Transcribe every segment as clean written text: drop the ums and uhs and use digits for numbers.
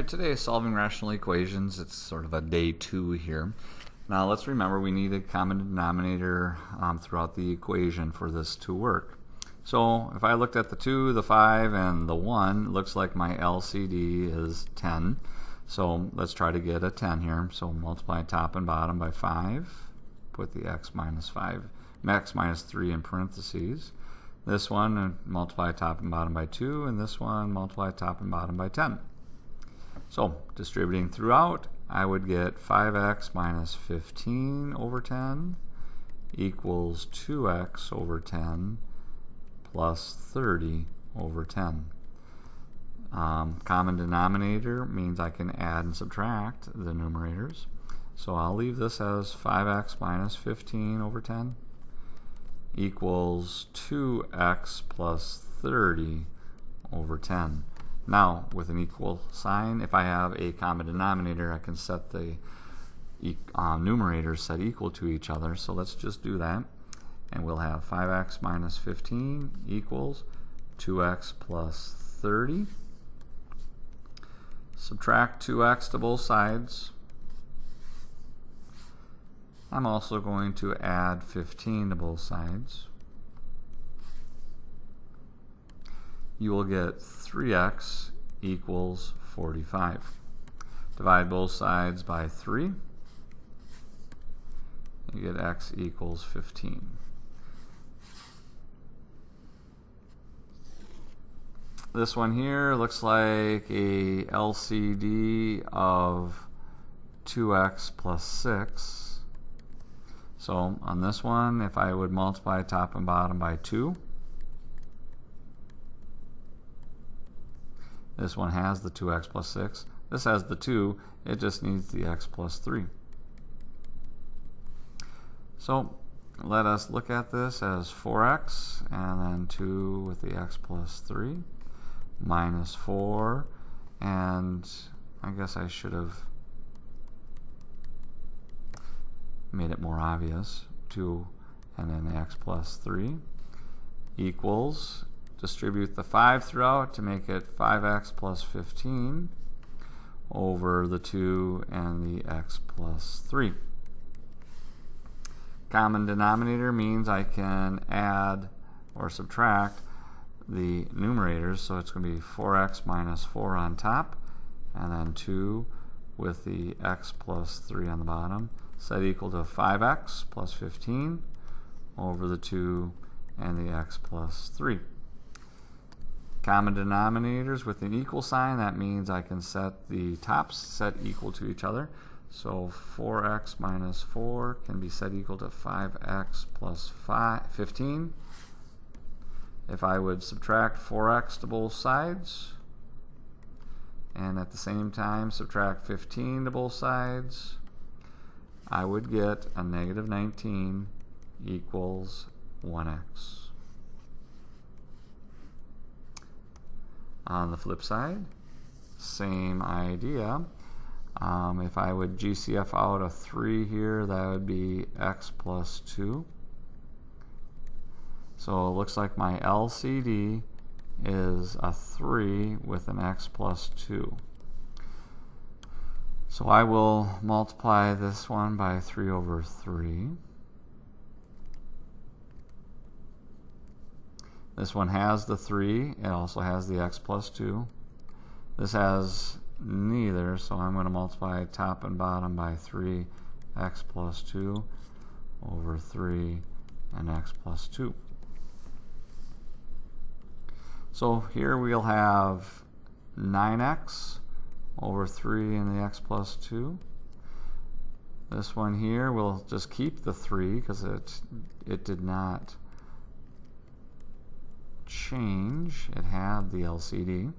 Alright, today solving rational equations. It's sort of a day 2 here. Now let's remember we need a common denominator throughout the equation for this to work. So if I looked at the 2, the 5, and the 1, it looks like my LCD is 10. So let's try to get a 10 here. So multiply top and bottom by 5. Put the x minus 3 in parentheses. This one multiply top and bottom by 2, and this one multiply top and bottom by 10. So distributing throughout, I would get 5x minus 15 over 10 equals 2x over 10 plus 30 over 10. Common denominator means I can add and subtract the numerators. So I'll leave this as 5x minus 15 over 10 equals 2x plus 30 over 10. Now, with an equal sign, if I have a common denominator, I can set the numerators set equal to each other. So let's just do that. And we'll have 5x minus 15 equals 2x plus 30. Subtract 2x to both sides. I'm also going to add 15 to both sides. You will get 3x equals 45. Divide both sides by 3. You get x equals 15. This one here looks like a LCD of 2x plus 6. So on this one, if I would multiply top and bottom by 2, this one has the 2x plus 6. This has the 2. It just needs the x plus 3. So let us look at this as 4x and then 2 with the x plus 3 minus 4. And I guess I should have made it more obvious. 2 and then the x plus 3 equals, distribute the 5 throughout to make it 5x plus 15 over the 2 and the x plus 3. Common denominator means I can add or subtract the numerators, so it's going to be 4x minus 4 on top and then 2 with the x plus 3 on the bottom, set equal to 5x plus 15 over the 2 and the x plus 3. Common denominators with an equal sign, that means I can set the tops set equal to each other. So 4x minus 4 can be set equal to 5x plus 15. If I would subtract 4x to both sides, and at the same time subtract 15 to both sides, I would get a negative 19 equals 1x. On the flip side, same idea. If I would GCF out a 3 here, that would be x plus 2. So it looks like my LCD is a 3 with an x plus 2. So I will multiply this one by 3 over 3. This one has the 3. It also has the x plus 2. This has neither, so I'm going to multiply top and bottom by 3, x plus 2 over 3 and x plus 2. So here we'll have 9x over 3 and the x plus 2. This one here we'll just keep the 3 because it did not change. It had the LCD.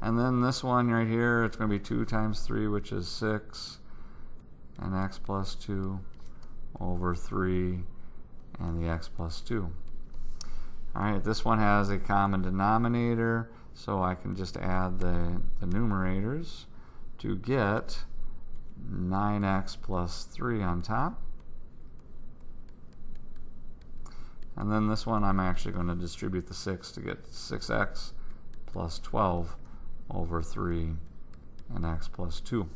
And then this one right here, it's going to be 2 times 3, which is 6, and x plus 2 over 3 and the x plus 2. Alright, this one has a common denominator, so I can just add the numerators to get 9x plus 3 on top. And then this one I'm actually going to distribute the 6 to get 6x plus 12 over 3 and x plus 2.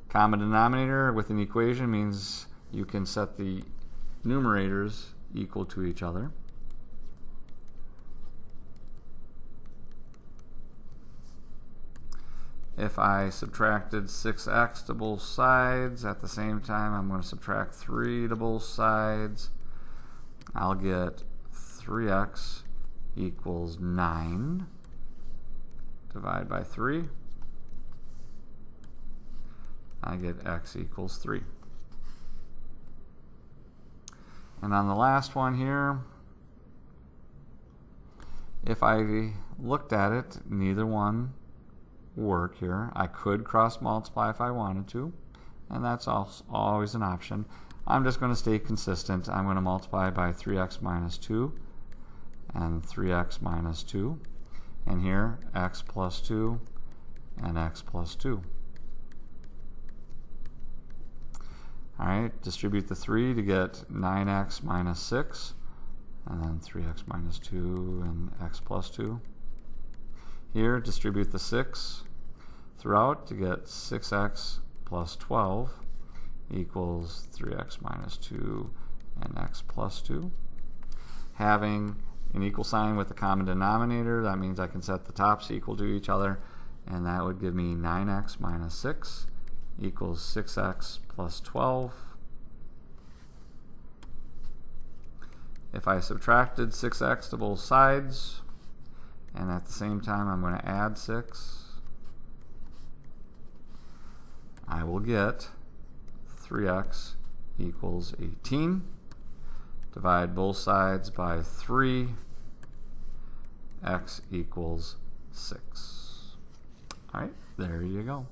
Common denominator with an equation means you can set the numerators equal to each other. If I subtracted 6x to both sides, at the same time I'm going to subtract 3 to both sides, I'll get 3x equals 9. Divide by 3. I get x equals 3. And on the last one here, if I looked at it, neither one work here. I could cross multiply if I wanted to, and that's always an option. I'm just going to stay consistent. I'm going to multiply by 3x minus 2 and 3x minus 2, and here x plus 2 and x plus 2. Alright, distribute the 3 to get 9x minus 6, and then 3x minus 2 and x plus 2. Here, distribute the 6 throughout to get 6x plus 12 equals 3x minus 2 and x plus 2. Having an equal sign with the common denominator, that means I can set the tops equal to each other, and that would give me 9x minus 6 equals 6x plus 12. If I subtracted 6x to both sides, and at the same time I'm going to add 6, I will get 3x equals 18. Divide both sides by 3, x equals 6. All right, there you go.